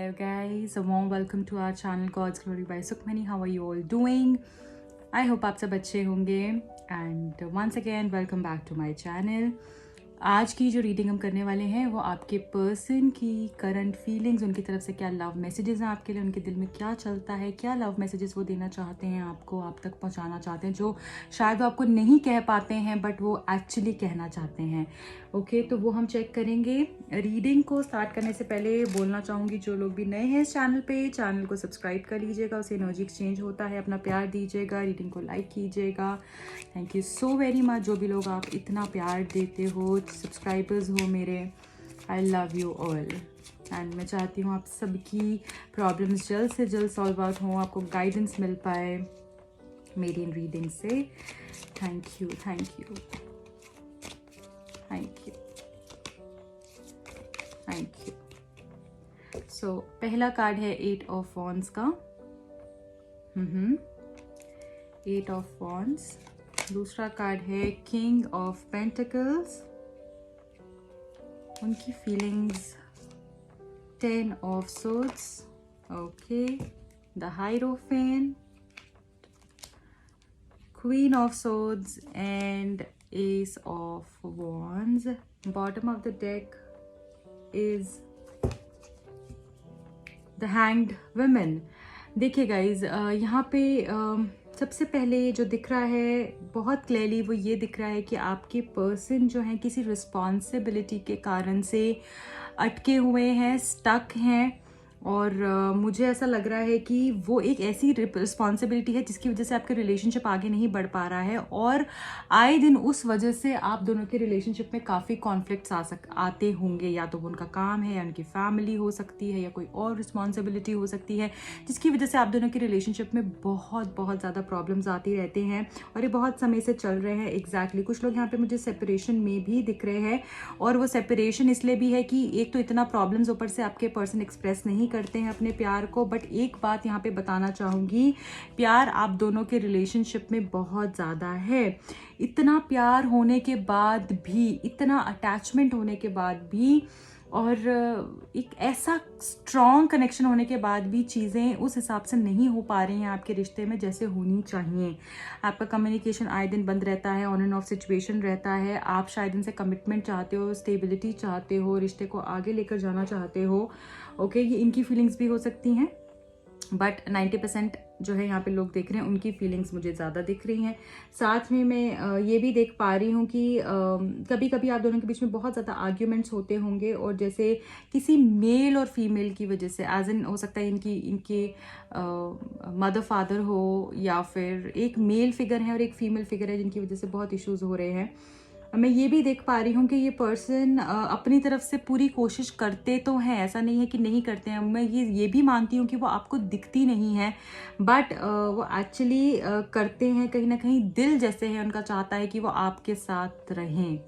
Hello guys, a warm welcome to our channel God's Glory by Sukhmani. How are you all doing? I hope आप सब अच्छे होंगे and once again welcome back to my channel. आज की जो reading हम करने वाले हैं वो आपके पर्सन की करंट फीलिंग्स, उनकी तरफ से क्या लव मैसेजेस हैं आपके लिए, उनके दिल में क्या चलता है, क्या लव मैसेजेस वो देना चाहते हैं आपको, आप तक पहुंचाना चाहते हैं, जो शायद वो आपको नहीं कह पाते हैं बट वो एक्चुअली कहना चाहते हैं. ओके तो वो हम चेक करेंगे. रीडिंग को स्टार्ट करने से पहले बोलना चाहूँगी, जो लोग भी नए हैं इस चैनल पे, चैनल को सब्सक्राइब कर लीजिएगा, उससे एनर्जी एक्सचेंज होता है. अपना प्यार दीजिएगा, रीडिंग को लाइक कीजिएगा. Thank you so very much. जो भी लोग आप इतना प्यार देते हो, सब्सक्राइबर्स हो मेरे, I love you all. And मैं चाहती हूँ आप सबकी प्रॉब्लम्स जल्द से जल्द सॉल्व आउट हों, आपको गाइडेंस मिल पाए मेरी इन रीडिंग से. Thank you thank you thank you thank you. So पहला कार्ड है 8 ऑफ वॉन्ड्स का. 8 ऑफ वॉन्ड्स. दूसरा कार्ड है किंग ऑफ पेंटिकल्स, उनकी feelings. 10 of swords. Okay. The hierophant, queen of swords and ace of wands. Bottom of the deck is the hanged woman. देखिए guys, यहाँ पे सबसे पहले जो दिख रहा है बहुत क्लियरली वो ये दिख रहा है कि आपके पर्सन जो हैं किसी रिस्पॉन्सिबिलिटी के कारण से अटके हुए हैं, स्टक हैं. और मुझे ऐसा लग रहा है कि वो एक ऐसी रिस्पॉन्सिबिलिटी है जिसकी वजह से आपके रिलेशनशिप आगे नहीं बढ़ पा रहा है, और आए दिन उस वजह से आप दोनों के रिलेशनशिप में काफ़ी कॉन्फ्लिक्ट्स आते होंगे. या तो वो उनका काम है, या उनकी फैमिली हो सकती है, या कोई और रिस्पॉन्सिबिलिटी हो सकती है जिसकी वजह से आप दोनों के रिलेशनशिप में बहुत बहुत ज़्यादा प्रॉब्लम्स आती रहते हैं, और ये बहुत समय से चल रहे हैं. एग्जैक्टली कुछ लोग यहाँ पे मुझे सेपरेशन में भी दिख रहे हैं, और वो सेपरेशन इसलिए भी है कि एक तो इतना प्रॉब्लम्स ऊपर से आपके पर्सन एक्सप्रेस नहीं करते हैं अपने प्यार को. बट एक बात यहाँ पे बताना चाहूँगी, प्यार आप दोनों के रिलेशनशिप में बहुत ज़्यादा है. इतना प्यार होने के बाद भी, इतना अटैचमेंट होने के बाद भी, और एक ऐसा स्ट्रॉन्ग कनेक्शन होने के बाद भी चीज़ें उस हिसाब से नहीं हो पा रही हैं आपके रिश्ते में जैसे होनी चाहिए. आपका कम्युनिकेशन आए दिन बंद रहता है, ऑन एंड ऑफ सिचुएशन रहता है. आप शायद इनसे कमिटमेंट चाहते हो, स्टेबिलिटी चाहते हो, रिश्ते को आगे लेकर जाना चाहते हो. ओके, ये इनकी फीलिंग्स भी हो सकती हैं, बट 90% जो है यहाँ पे लोग देख रहे हैं उनकी फीलिंग्स मुझे ज़्यादा दिख रही हैं. साथ में मैं ये भी देख पा रही हूँ कि कभी कभी आप दोनों के बीच में बहुत ज़्यादा आर्ग्यूमेंट्स होते होंगे, और जैसे किसी मेल और फीमेल की वजह से, एज इन हो सकता है इनके मदर फादर हो, या फिर एक मेल फिगर है और एक फीमेल फिगर है जिनकी वजह से बहुत इश्यूज हो रहे हैं. मैं ये भी देख पा रही हूँ कि ये पर्सन अपनी तरफ से पूरी कोशिश करते तो हैं, ऐसा नहीं है कि नहीं करते हैं. मैं ये भी मानती हूँ कि वो आपको दिखती नहीं है, बट वो एक्चुअली करते हैं. कहीं ना कहीं दिल जैसे है उनका चाहता है कि वो आपके साथ रहें,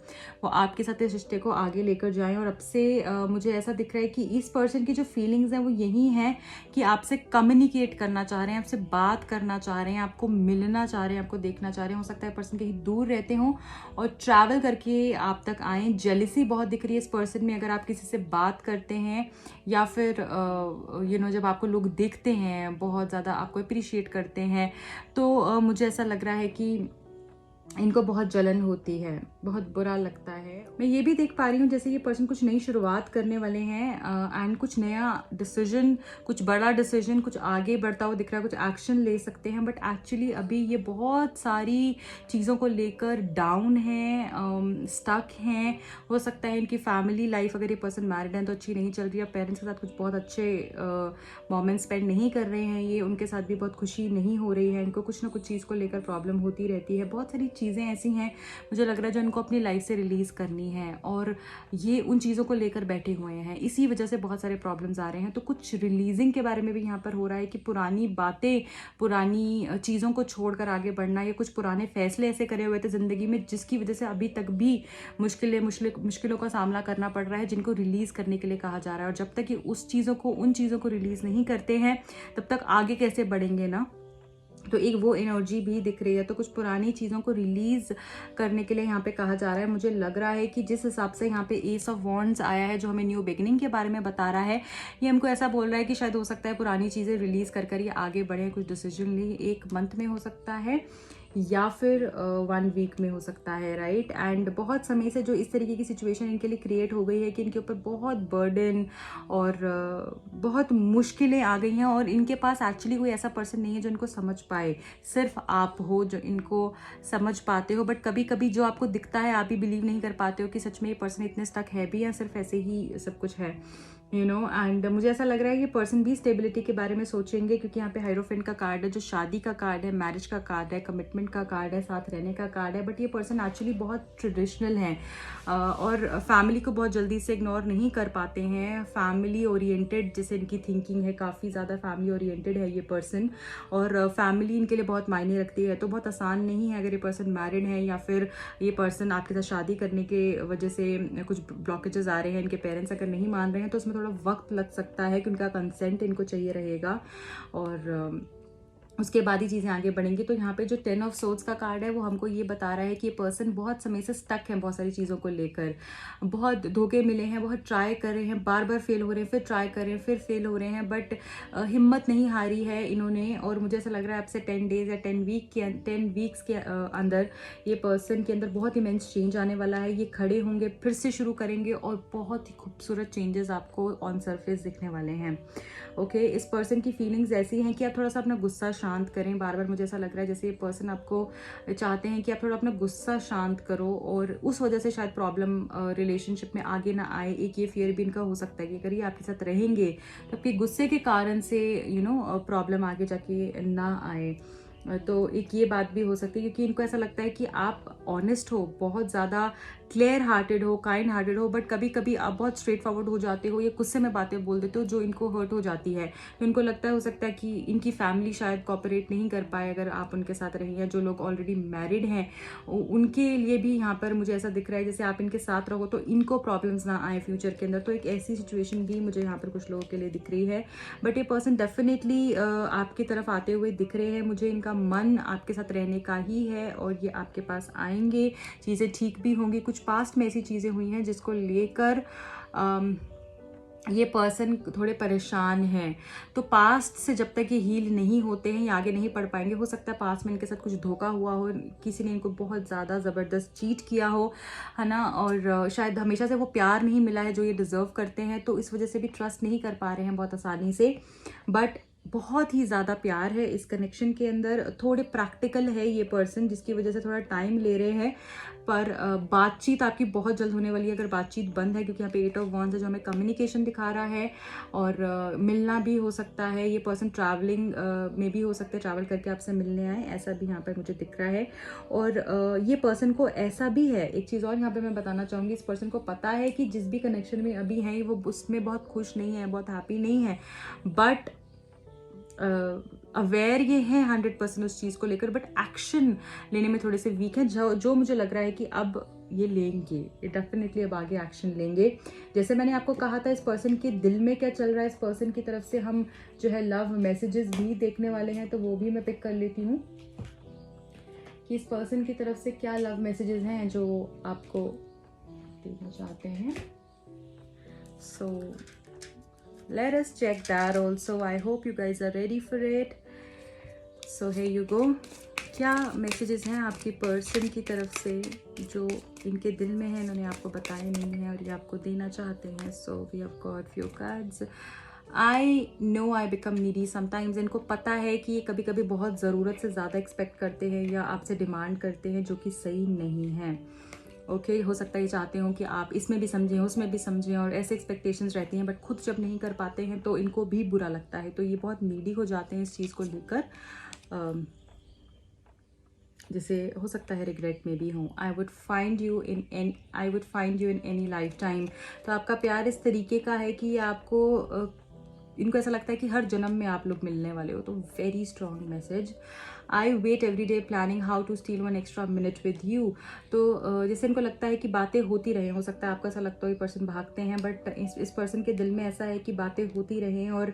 वो आपके साथ इस रिश्ते को आगे लेकर जाएं. और अब से मुझे ऐसा दिख रहा है कि इस पर्सन की जो फीलिंग्स हैं वो यही हैं कि आपसे कम्युनिकेट करना चाह रहे हैं, आपसे बात करना चाह रहे हैं, आपको मिलना चाह रहे हैं, आपको देखना चाह रहे हैं. हो सकता है पर्सन कहीं दूर रहते हों और ट्रैवल करके आप तक आए. जेलिसी बहुत दिख रही है इस पर्सन में अगर आप किसी से बात करते हैं, या फिर जब आपको लोग देखते हैं, बहुत ज़्यादा आपको अप्रिशिएट करते हैं, तो मुझे ऐसा लग रहा है कि इनको बहुत जलन होती है, बहुत बुरा लगता है. मैं ये भी देख पा रही हूँ जैसे ये पर्सन कुछ नई शुरुआत करने वाले हैं, एंड कुछ नया डिसीजन, कुछ बड़ा डिसीजन, कुछ आगे बढ़ता हुआ दिख रहा है, कुछ एक्शन ले सकते हैं. बट एक्चुअली अभी ये बहुत सारी चीज़ों को लेकर डाउन हैं, स्टक हैं. हो सकता है इनकी फैमिली लाइफ, अगर ये पर्सन मैरिड है तो अच्छी नहीं चल रही है, पेरेंट्स के साथ कुछ बहुत अच्छे मोमेंट स्पेंड नहीं कर रहे हैं, ये उनके साथ भी बहुत खुशी नहीं हो रही है, इनको कुछ ना कुछ चीज़ को लेकर प्रॉब्लम होती रहती है. बहुत सारी चीज़ें ऐसी हैं मुझे लग रहा है जो इनको अपनी लाइफ से रिलीज़ करनी है, और ये उन चीज़ों को लेकर बैठे हुए हैं. इसी वजह से बहुत सारे प्रॉब्लम्स आ रहे हैं. तो कुछ रिलीजिंग के बारे में भी यहाँ पर हो रहा है कि पुरानी बातें, पुरानी चीज़ों को छोड़कर आगे बढ़ना, या कुछ पुराने फैसले ऐसे करे हुए थे ज़िंदगी में जिसकी वजह से अभी तक भी मुश्किलों का सामना करना पड़ रहा है, जिनको रिलीज़ करने के लिए कहा जा रहा है. और जब तक कि उन चीज़ों को रिलीज़ नहीं करते हैं तब तक आगे कैसे बढ़ेंगे ना. तो एक वो एनर्जी भी दिख रही है। तो कुछ पुरानी चीज़ों को रिलीज़ करने के लिए यहाँ पे कहा जा रहा है। मुझे लग रहा है कि जिस हिसाब से यहाँ पे एस ऑफ वॉन्ड्स आया है, जो हमें न्यू बिगिनिंग के बारे में बता रहा है, ये हमको ऐसा बोल रहा है कि शायद हो सकता है पुरानी चीज़ें रिलीज़ कर कर ये आगे बढ़े, कुछ डिसीजन ले। 1 मंथ में हो सकता है या फिर 1 वीक में हो सकता है, राइट। एंड बहुत समय से जो इस तरीके की सिचुएशन इनके लिए क्रिएट हो गई है कि इनके ऊपर बहुत बर्डन और बहुत मुश्किलें आ गई हैं, और इनके पास एक्चुअली कोई ऐसा पर्सन नहीं है जो इनको समझ पाए। सिर्फ आप हो जो इनको समझ पाते हो, बट कभी कभी जो आपको दिखता है आप भी बिलीव नहीं कर पाते हो कि सच में ये पर्सन इतने स्टक है भी या सिर्फ ऐसे ही सब कुछ है, यू नो। एंड मुझे ऐसा लग रहा है कि पर्सन भी स्टेबिलिटी के बारे में सोचेंगे, क्योंकि यहाँ पे हायरोफेंट का कार्ड है जो शादी का कार्ड है, मैरिज का कार्ड है, कमिटमेंट का कार्ड है, साथ रहने का कार्ड है। बट ये पर्सन एक्चुअली बहुत ट्रेडिशनल है और फैमिली को बहुत जल्दी से इग्नोर नहीं कर पाते हैं। फैमिली ओरिएंटेड जैसे इनकी थिंकिंग है, काफ़ी ज़्यादा फैमिली ओरिएंटेड है ये पर्सन, और फैमिली इनके लिए बहुत मायने रखती है। तो बहुत आसान नहीं है अगर ये पर्सन मैरिड है या फिर ये पर्सन आपके साथ शादी करने के वजह से कुछ ब्लॉकेजेस आ रहे हैं, इनके पेरेंट्स अगर नहीं मान रहे हैं तो उसमें थोड़ा वक्त लग सकता है कि उनका कंसेंट इनको चाहिए रहेगा, और उसके बाद ही चीज़ें आगे बढ़ेंगी। तो यहाँ पे जो 10 ऑफ सोर्ड्स का कार्ड है वो हमको ये बता रहा है कि ये पर्सन बहुत समय से स्टक है बहुत सारी चीज़ों को लेकर, बहुत धोखे मिले हैं, बहुत ट्राई कर रहे हैं, बार बार फेल हो रहे हैं, फिर ट्राई कर रहे हैं, फिर फेल हो रहे हैं, बट हिम्मत नहीं हारी है इन्होंने। और मुझे ऐसा लग रहा है आपसे 10 डेज या 10 वीक्स के अंदर ये पर्सन के अंदर बहुत इमेंस चेंज आने वाला है। ये खड़े होंगे, फिर से शुरू करेंगे, और बहुत ही खूबसूरत चेंजेस आपको ऑन सरफेस दिखने वाले हैं। ओके, इस पर्सन की फीलिंग्स ऐसी हैं कि आप थोड़ा सा अपना गुस्सा शांत करें। बार बार मुझे ऐसा लग रहा है जैसे ये पर्सन आपको चाहते हैं कि आप थोड़ा अपना गुस्सा शांत करो, और उस वजह से शायद प्रॉब्लम रिलेशनशिप में आगे ना आए। एक ये फियर भी इनका हो सकता है कि अगर ये आपके साथ रहेंगे तो आपके गुस्से के कारण से प्रॉब्लम आगे जाके ना आए। तो एक ये बात भी हो सकती है, क्योंकि इनको ऐसा लगता है कि आप ऑनेस्ट हो, बहुत ज़्यादा क्लियर हार्टेड हो, काइंड हार्टेड हो, बट कभी कभी आप बहुत स्ट्रेट फॉरवर्ड हो जाते हो, या गुस्से में बातें बोल देते हो जो इनको हर्ट हो जाती है। तो इनको लगता है, हो सकता है कि इनकी फैमिली शायद कोऑपरेट नहीं कर पाए अगर आप उनके साथ रहें, या जो लोग ऑलरेडी मैरिड हैं उनके लिए भी यहाँ पर मुझे ऐसा दिख रहा है जैसे आप इनके साथ रहो तो इनको प्रॉब्लम्स ना आए फ्यूचर के अंदर। तो एक ऐसी सिचुएशन भी मुझे यहाँ पर कुछ लोगों के लिए दिख रही है। बट ये पर्सन डेफिनेटली आपकी तरफ आते हुए दिख रहे हैं। मुझे इनका मन आपके साथ रहने का ही है, और ये आपके पास आएंगे, चीज़ें ठीक भी होंगी। कुछ पास्ट में ऐसी चीज़ें हुई हैं जिसको लेकर ये पर्सन थोड़े परेशान हैं। तो पास्ट से जब तक ये हील नहीं होते हैं ये आगे नहीं पढ़ पाएंगे। हो सकता है पास्ट में इनके साथ कुछ धोखा हुआ हो, किसी ने इनको बहुत ज़्यादा ज़बरदस्त चीट किया हो, है ना, और शायद हमेशा से वो प्यार नहीं मिला है जो ये डिज़र्व करते हैं, तो इस वजह से भी ट्रस्ट नहीं कर पा रहे हैं बहुत आसानी से। बट बहुत ही ज़्यादा प्यार है इस कनेक्शन के अंदर। थोड़े प्रैक्टिकल है ये पर्सन, जिसकी वजह से थोड़ा टाइम ले रहे हैं, पर बातचीत आपकी बहुत जल्द होने वाली है अगर बातचीत बंद है, क्योंकि यहाँ पे 8 ऑफ वॉन्ड्स है जो हमें कम्युनिकेशन दिखा रहा है, और मिलना भी हो सकता है। ये पर्सन ट्रैवलिंग में भी हो सकता है, ट्रैवल करके आपसे मिलने आए, ऐसा भी यहाँ पर मुझे दिख रहा है। और ये पर्सन को ऐसा भी है, एक चीज़ और यहाँ पे मैं बताना चाहूँगी, इस पर्सन को पता है कि जिस भी कनेक्शन में अभी है वो उसमें बहुत खुश नहीं है, बहुत हैप्पी नहीं है, बट अवेयर ये हैं 100% उस चीज़ को लेकर, बट एक्शन लेने में थोड़े से वीक है। जो मुझे लग रहा है कि अब ये लेंगे, ये डेफिनेटली अब आगे एक्शन लेंगे। जैसे मैंने आपको कहा था इस पर्सन के दिल में क्या चल रहा है, इस पर्सन की तरफ से हम जो है लव मैसेजेस भी देखने वाले हैं, तो वो भी मैं पिक कर लेती हूँ कि इस पर्सन की तरफ से क्या लव मैसेजेस हैं जो आपको देना चाहते हैं। सो let us check that also. I hope you guys are ready for it. So here you go. क्या मैसेजेस हैं आपकी पर्सन की तरफ से जो इनके दिल में है, इन्होंने आपको बताए नहीं है और ये आपको देना चाहते हैं। So we have got few cards. I know I become needy sometimes. इनको पता है कि ये कभी कभी बहुत ज़रूरत से ज़्यादा एक्सपेक्ट करते हैं या आपसे डिमांड करते हैं, जो कि सही नहीं है। ओके, हो सकता है ये चाहते हो कि आप इसमें भी समझें, उसमें भी समझें, और ऐसे एक्सपेक्टेशंस रहती हैं, बट खुद जब नहीं कर पाते हैं तो इनको भी बुरा लगता है। तो ये बहुत नीडी हो जाते हैं इस चीज़ को लेकर, जैसे हो सकता है रिग्रेट में भी हूँ। I would find you in any life time. तो आपका प्यार इस तरीके का है कि आपको इनको ऐसा लगता है कि हर जन्म में आप लोग मिलने वाले हो, तो very strong message. I wait every day planning how to steal 1 extra minute with you. तो जैसे इनको लगता है कि बातें होती रहें, हो सकता है आपको ऐसा लगता हो ये पर्सन भागते हैं, बट इस पर्सन के दिल में ऐसा है कि बातें होती रहें और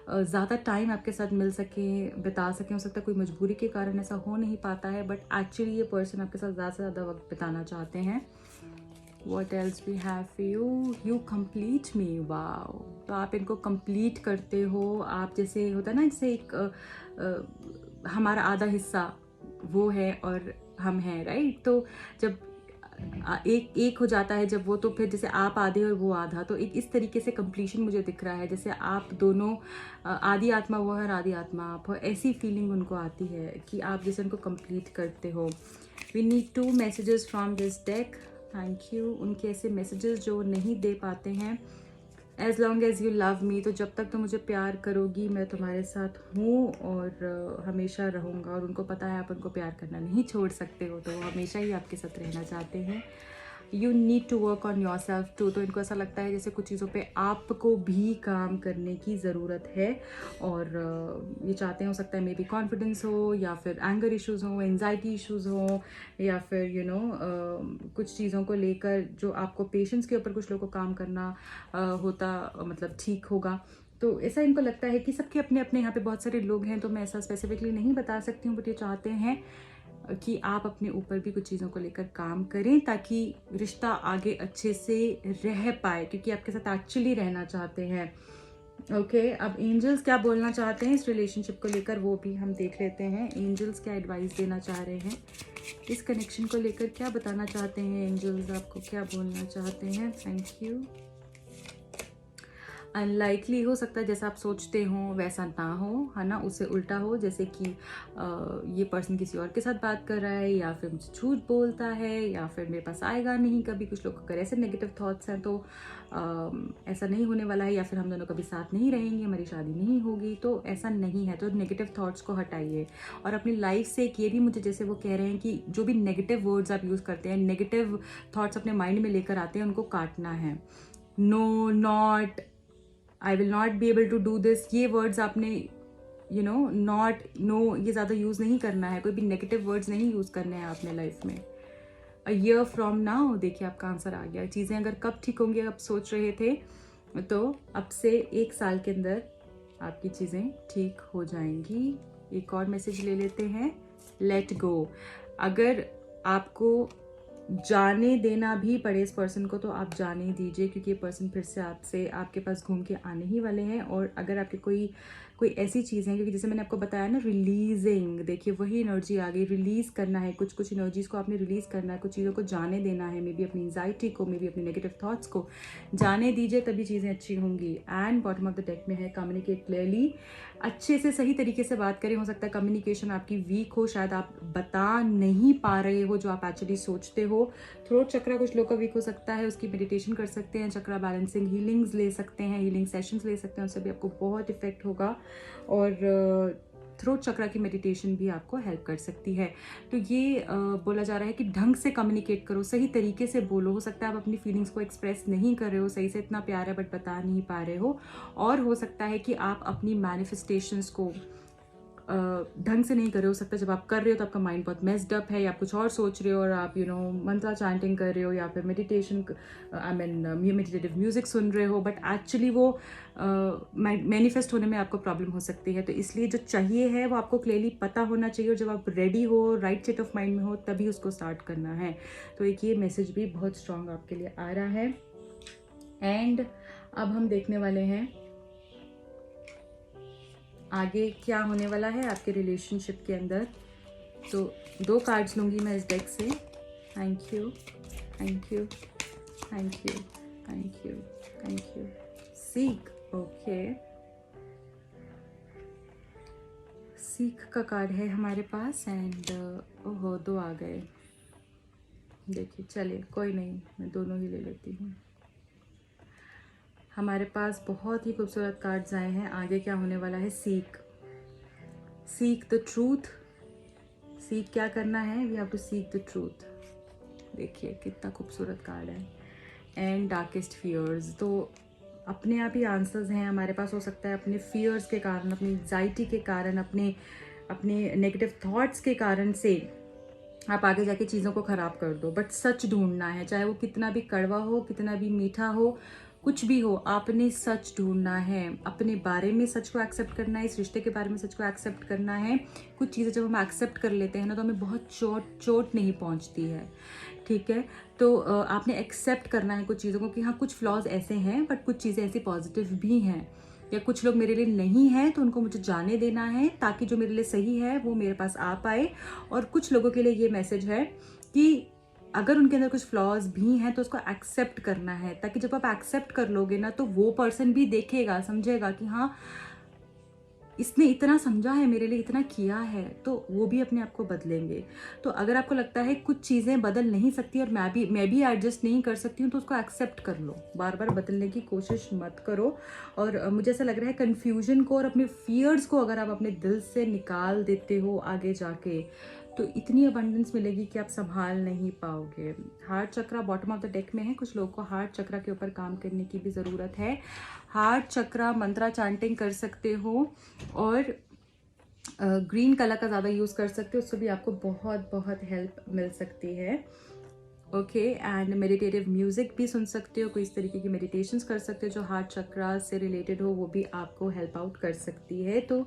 ज़्यादा टाइम आपके साथ मिल सके, बिता सकें। हो सकता है कोई मजबूरी के कारण ऐसा हो नहीं पाता है, बट एक्चुअली ये पर्सन आपके साथ ज़्यादा से ज़्यादा वक्त बिताना चाहते हैं। What else we have for you? You complete me. Wow. तो आप इनको complete करते हो। आप जैसे होता है ना, जैसे हमारा आधा हिस्सा वो है और हम हैं, राइट? तो जब एक हो जाता है जब वो, तो फिर जैसे आप आधे और वो आधा, तो एक इस तरीके से कंप्लीशन मुझे दिख रहा है, जैसे आप दोनों आधी आत्मा वो है और आधी आत्मा आप हो। ऐसी फीलिंग उनको आती है कि आप जैसे उनको कंप्लीट करते हो। We need 2 messages from this deck. Thank you. उनके ऐसे मैसेजेस जो नहीं दे पाते हैं। As long as you love me, तो जब तक तो मुझे प्यार करोगी मैं तुम्हारे साथ हूँ और हमेशा रहूँगा। और उनको पता है आप उनको प्यार करना नहीं छोड़ सकते हो, तो वो हमेशा ही आपके साथ रहना चाहते हैं। You need to work on yourself too, तो इनको ऐसा लगता है जैसे कुछ चीज़ों पे आपको भी काम करने की ज़रूरत है। और ये चाहते हैं, हो सकता है मे बी कॉन्फिडेंस हो, या फिर एंगर इश्यूज़ हो, एंजाइटी इश्यूज़ हो, या फिर कुछ चीज़ों को लेकर जो आपको पेशेंस के ऊपर कुछ लोगों को काम करना होता, मतलब ठीक होगा। तो ऐसा इनको लगता है कि सबके अपने अपने यहाँ पे बहुत सारे लोग हैं, तो मैं ऐसा स्पेसिफिकली नहीं बता सकती हूँ, बट ये चाहते हैं कि आप अपने ऊपर भी कुछ चीज़ों को लेकर काम करें ताकि रिश्ता आगे अच्छे से रह पाए, क्योंकि आपके साथ एक्चुअली रहना चाहते हैं। ओके, अब एंजल्स क्या बोलना चाहते हैं इस रिलेशनशिप को लेकर, वो भी हम देख लेते हैं। एंजल्स क्या एडवाइस देना चाह रहे हैं इस कनेक्शन को लेकर, क्या बताना चाहते हैं एंजल्स, आपको क्या बोलना चाहते हैं। Thank you. अनलाइकली हो सकता है जैसा आप सोचते हो वैसा ना हो, है ना, उससे उल्टा हो, जैसे कि ये पर्सन किसी और के साथ बात कर रहा है, या फिर मुझे झूठ बोलता है, या फिर मेरे पास आएगा नहीं कभी। कुछ लोग अगर ऐसे नेगेटिव थॉट्स हैं तो ऐसा नहीं होने वाला है, या फिर हम दोनों कभी साथ नहीं रहेंगे, हमारी शादी नहीं होगी, तो ऐसा नहीं है। तो नेगेटिव थॉट्स को हटाइए और अपनी लाइफ से एक ये भी, मुझे जैसे वो कह रहे हैं कि जो भी नेगेटिव वर्ड्स आप यूज़ करते हैं, नेगेटिव थॉट्स अपने माइंड में लेकर आते हैं, उनको काटना है। No, not, I will not be able to do this, ये वर्ड्स आपने नॉट, नो, ये ज़्यादा यूज़ नहीं करना है। कोई भी नेगेटिव वर्ड्स नहीं यूज़ करने हैं अपने लाइफ में। अ ईयर फ्रॉम नाउ, देखिए आपका आंसर आ गया। चीज़ें अगर कब ठीक होंगी आप सोच रहे थे, तो अब से 1 साल के अंदर आपकी चीज़ें ठीक हो जाएंगी। एक और मैसेज ले लेते हैं। Let go. अगर आपको जाने देना भी पड़े इस पर्सन को, तो आप जाने दीजिए, क्योंकि ये पर्सन फिर से आपके पास घूम के आने ही वाले हैं। और अगर आपके कोई ऐसी चीज़ है, क्योंकि जैसे मैंने आपको बताया ना, रिलीजिंग, देखिए वही एनर्जी आ गई। रिलीज़ करना है, कुछ एनर्जीज़ को आपने रिलीज़ करना है, कुछ चीज़ों को जाने देना है। मे बी अपनी एंजाइटी को, मे बी अपनी नेगेटिव थॉट्स को जाने दीजिए, तभी चीज़ें अच्छी होंगी। And bottom of the deck में है कम्युनिकेट क्लियरली। अच्छे से सही तरीके से बात करें। हो सकता है कम्युनिकेशन आपकी वीक हो, शायद आप बता नहीं पा रहे हो जो आप एक्चुअली सोचते हो। थ्रोट चक्रा कुछ लोग का वीक हो सकता है, उसकी मेडिटेशन कर सकते हैं। चक्रा बैलेंसिंग हीलिंग्स ले सकते हैं, हीलिंग सेशंस ले सकते हैं, उससे भी आपको बहुत इफेक्ट होगा। और थ्रोट चक्रा की मेडिटेशन भी आपको हेल्प कर सकती है। तो ये बोला जा रहा है कि ढंग से कम्युनिकेट करो, सही तरीके से बोलो। हो सकता है आप अपनी फीलिंग्स को एक्सप्रेस नहीं कर रहे हो सही से, इतना प्यार है बट बता नहीं पा रहे हो। और हो सकता है कि आप अपनी मैनिफेस्टेशंस को ढंग से नहीं कर रहे हो। सकता है जब आप कर रहे हो तो आपका माइंड बहुत मेस्ड अप है, या आप कुछ और सोच रहे हो, और आप मंत्रा चैंटिंग कर रहे हो, या फिर मेडिटेशन, मेडिटेटिव म्यूजिक सुन रहे हो, बट एक्चुअली वो मैनिफेस्ट होने में आपको प्रॉब्लम हो सकती है। तो इसलिए जो चाहिए है वो आपको क्लियरली पता होना चाहिए, और जब आप रेडी हो, राइट स्टेट ऑफ माइंड में हो, तभी उसको स्टार्ट करना है। तो एक ये मैसेज भी बहुत स्ट्रांग आपके लिए आ रहा है। एंड अब हम देखने वाले हैं आगे क्या होने वाला है आपके रिलेशनशिप के अंदर। तो 2 कार्ड्स लूँगी मैं इस डेक से। Thank you, thank you, thank you, thank you, thank you. Seek, okay, seek का कार्ड है हमारे पास। एंड ओहो, 2 आ गए। देखिए, चलिए कोई नहीं, मैं दोनों ही ले लेती हूँ। हमारे पास बहुत ही खूबसूरत कार्ड्स आए हैं। आगे क्या होने वाला है। Seek, seek the truth. Seek क्या करना है, we have to seek the truth. देखिए कितना खूबसूरत कार्ड है। And darkest fears. तो अपने आप ही आंसर्स हैं हमारे पास, हो सकता है अपने फियर्स के कारण, अपनी एंग्जाइटी के कारण, अपने अपने नेगेटिव थॉट्स के कारण से आप आगे जाके चीज़ों को ख़राब कर दो। बट सच ढूंढना है, चाहे वो कितना भी कड़वा हो, कितना भी मीठा हो, कुछ भी हो, आपने सच ढूंढना है। अपने बारे में सच को एक्सेप्ट करना है, इस रिश्ते के बारे में सच को एक्सेप्ट करना है। कुछ चीज़ें जब हम एक्सेप्ट कर लेते हैं ना, तो हमें बहुत चोट नहीं पहुंचती है, ठीक है। तो आपने एक्सेप्ट करना है कुछ चीज़ों को कि हाँ, कुछ फ्लॉज ऐसे हैं, बट कुछ चीज़ें ऐसी पॉजिटिव भी हैं, या कुछ लोग मेरे लिए नहीं हैं तो उनको मुझे जाने देना है, ताकि जो मेरे लिए सही है वो मेरे पास आ पाए। और कुछ लोगों के लिए ये मैसेज है कि अगर उनके अंदर कुछ फ्लॉज भी हैं तो उसको एक्सेप्ट करना है, ताकि जब आप एक्सेप्ट कर लोगे ना, तो वो पर्सन भी देखेगा, समझेगा कि हाँ, इसने इतना समझा है मेरे लिए, इतना किया है, तो वो भी अपने आप को बदलेंगे। तो अगर आपको लगता है कुछ चीज़ें बदल नहीं सकती और मैं भी एडजस्ट नहीं कर सकती हूँ, तो उसको एक्सेप्ट कर लो, बार बार बदलने की कोशिश मत करो। और मुझे ऐसा लग रहा है कन्फ्यूजन को और अपने फियर्स को अगर आप अपने दिल से निकाल देते हो आगे जाके, तो इतनी अबंडेंस मिलेगी कि आप संभाल नहीं पाओगे। Heart chakra bottom of the deck में है, कुछ लोगों को हार्ट चक्रा के ऊपर काम करने की भी ज़रूरत है। हार्ट चक्रा मंत्रा चैंटिंग कर सकते हो, और ग्रीन कलर का ज़्यादा यूज़ कर सकते हो, उससे भी आपको बहुत बहुत हेल्प मिल सकती है। ओके, एंड मेडिटेटिव म्यूजिक भी सुन सकते हो, कोई इस तरीके की मेडिटेशंस कर सकते हो जो हार्ट चक्रा से रिलेटेड हो, वो भी आपको हेल्प आउट कर सकती है। तो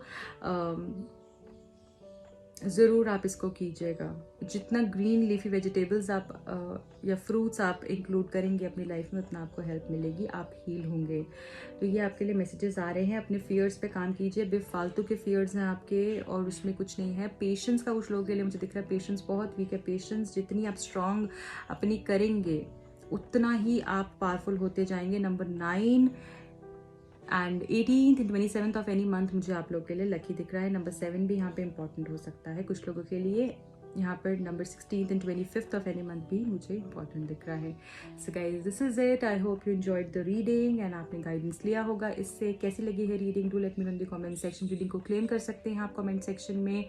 ज़रूर आप इसको कीजिएगा। जितना ग्रीन लीफी वेजिटेबल्स आप या फ्रूट्स आप इंक्लूड करेंगे अपनी लाइफ में, उतना आपको हेल्प मिलेगी, आप हील होंगे। तो ये आपके लिए मैसेजेस आ रहे हैं। अपने फियर्स पे काम कीजिए, बेफालतू के फियर्स हैं आपके और उसमें कुछ नहीं है। पेशेंस का कुछ लोगों के लिए मुझे दिख रहा है पेशेंस बहुत वीक है। पेशेंस जितनी आप स्ट्रांग अपनी करेंगे, उतना ही आप पावरफुल होते जाएंगे। Number 9 and 18th and 27th of any month मुझे आप लोग के लिए लकी दिख रहा है। नंबर 7 भी यहाँ पे इंपॉर्टेंट हो सकता है कुछ लोगों के लिए। यहाँ पर number 16th and 25th of any month भी मुझे इंपॉर्टेंट दिख रहा है। So guys, this is it. I hope you enjoyed the reading and आपने गाइडेंस लिया होगा इससे। कैसी लगी है reading, do let me know in the comment section. Reading को क्लेम कर सकते हैं आप कमेंट सेक्शन में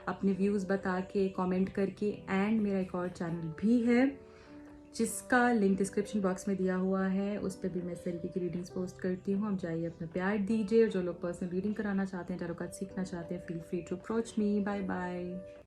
अपने व्यूज़ बता के, कॉमेंट करके। एंड मेरा एक और चैनल भी है जिसका लिंक डिस्क्रिप्शन बॉक्स में दिया हुआ है, उस पर भी मैं इस तरीके की रीडिंग्स पोस्ट करती हूँ। आप जाइए, अपना प्यार दीजिए। और जो लोग पर्सनल रीडिंग कराना चाहते हैं, टैरो कार्ड सीखना चाहते हैं, feel free to approach me. Bye bye.